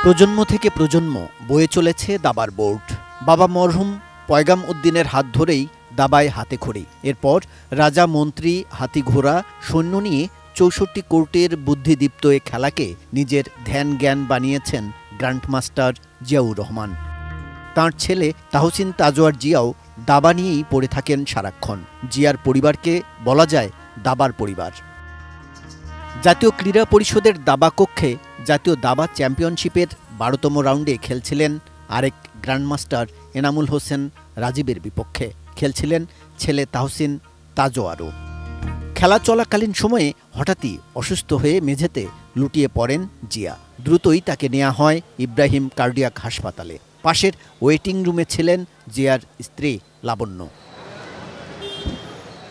প্রজন্ম থেকে প্রজন্ম বয়ে চলেছে দাবার বোর্ড। বাবা মরহুম পয়গাম উদ্দিনের হাত ধরেই দাবায় হাতেখড়ি। এরপর রাজা, মন্ত্রী, হাতি ঘোড়া, সৈন্য নিয়ে ৬৪ কোর্টের বুদ্ধিদীপ্ত এ খেলাকে নিজের ধ্যান জ্ঞান বানিয়েছেন গ্র্যান্ডমাস্টার জিয়াউর রহমান। তাঁর ছেলে তাহসিন তাজোয়ার জিয়াও দাবা নিয়েই পড়ে থাকেন সারাক্ষণ। জিয়ার পরিবারকে বলা যায় দাবার পরিবার। জাতীয় ক্রীড়া পরিষদের দাবা কক্ষে জাতীয় দাবা চ্যাম্পিয়নশিপের ১২তম রাউন্ডে খেলছিলেন আরেক গ্র্যান্ডমাস্টার এনামুল হোসেন রাজীবের বিপক্ষে। খেলছিলেন ছেলে তাহসিন তাজোয়ারও। খেলা চলাকালীন সময়ে হঠাৎই অসুস্থ হয়ে মেঝেতে লুটিয়ে পড়েন জিয়া। দ্রুতই তাকে নেওয়া হয় ইব্রাহিম কার্ডিয়াক হাসপাতালে। পাশের ওয়েটিং রুমে ছিলেন জিয়ার স্ত্রী লাবণ্য।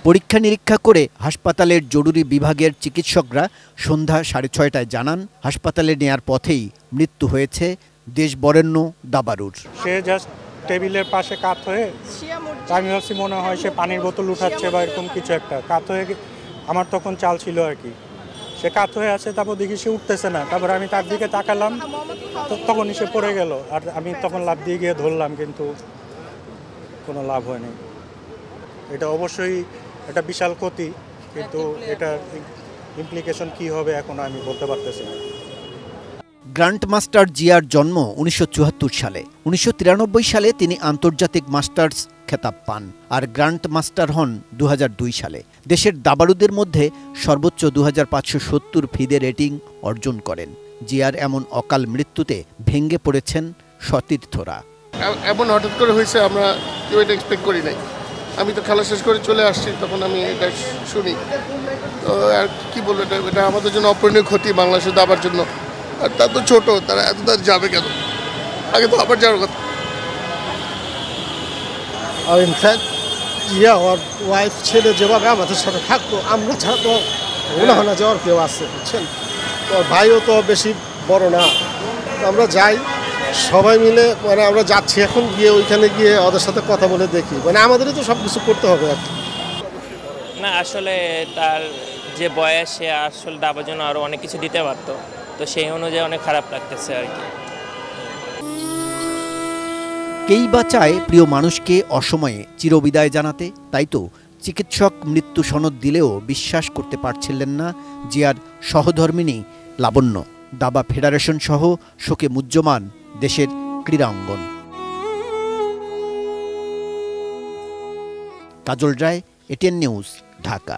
পরীক্ষা নিরীক্ষা করে হাসপাতালের জরুরি বিভাগের চিকিৎসকরা সন্ধ্যা 6:30টায় জানান, হাসপাতালে নেয়ার পথেই মৃত্যু হয়েছে দেশ বরেণ্য দাবারুর। সে জাস্ট টেবিলের পাশে কাত হয়ে, আমি ভাবছি মনে হয় সে পানির বোতল উঠাচ্ছে বা এরকম কিছু একটা। কাত হয়ে, আমার তখন চাল ছিল আর কি, সে কাত হয়ে আছে। তারপর দেখি সে উঠতেছে না। তারপর আমি তার দিকে তাকালাম, তখনই সে পড়ে গেল। আর আমি তখন লাফ দিয়ে গিয়ে ধরলাম, কিন্তু কোনো লাভ হয়নি। এটা অবশ্যই একটা বিশাল ক্ষতি, কিন্তু এটার ইমপ্লিকেশন কি হবে এখন আমি বলতে পারতেছি না। গ্র্যান্ডমাস্টার জিয়ার জন্ম ১৯৭৪ সালে। ১৯৯৩ সালে তিনি আন্তর্জাতিক মাস্টার্স খেতাব পান আর গ্র্যান্ডমাস্টার হন ২০০২ সালে। দেশের দাবাড়ুদের মধ্যে সর্বোচ্চ ২৫৭০ ফিদে রেটিং অর্জন করেন। জিয়ার এমন অকাল মৃত্যুতে ভেঙে পড়েছেন সতীর্থরা। এমন হঠাৎ করে হয়েছে, আমরা কেউ এটা এক্সপেক্ট করি নাই। আমি তো খেলা শেষ করে চলে আসছি, তখন আমি এটা শুনি। তো আর কি বলবো, এটা আমাদের জন্য অপূরণীয় ক্ষতি বাংলাদেশের দাবার জন্য। আর তা তো ছোট, তারা এত তার যাবে কেন? আগে তো আবার যাওয়ার কথা। আর ইনফ্যাক্ট জিয়া ওর ওয়াইফ ছেলে যেভাবে আমাদের সাথে থাকতো, আমরা ছাড়া তো মনে হয় না যাওয়ার কেউ আছে, বুঝছেন? তো ভাইও তো বেশি বড় না, আমরা যাই সবাই মিলে, মানে আমরা যাচ্ছি এখন, গিয়ে ওইখানে গিয়ে ওদের সাথে কথা বলে দেখি, মানে আমাদেরই তো সব কিছু করতে হবে আর কি। না, আসলে তার যে বয়স, সে আসলে দাবার জন্য আরও অনেক কিছু দিতে পারতো, তো সেই অনুযায়ী অনেক খারাপ লাগতেছে আর কি। কেই বা চায় প্রিয় মানুষকে অসময়ে চিরবিদায় জানাতে, তাই তো চিকিৎসক মৃত্যু সনদ দিলেও বিশ্বাস করতে পারছিলেন না জিয়ার সহধর্মিণী লাবণ্য। দাবা ফেডারেশন সহ শোকে মুহ্যমান দেশের ক্রীড়া অঙ্গন। কাজল রায়, এটিএন নিউজ, ঢাকা।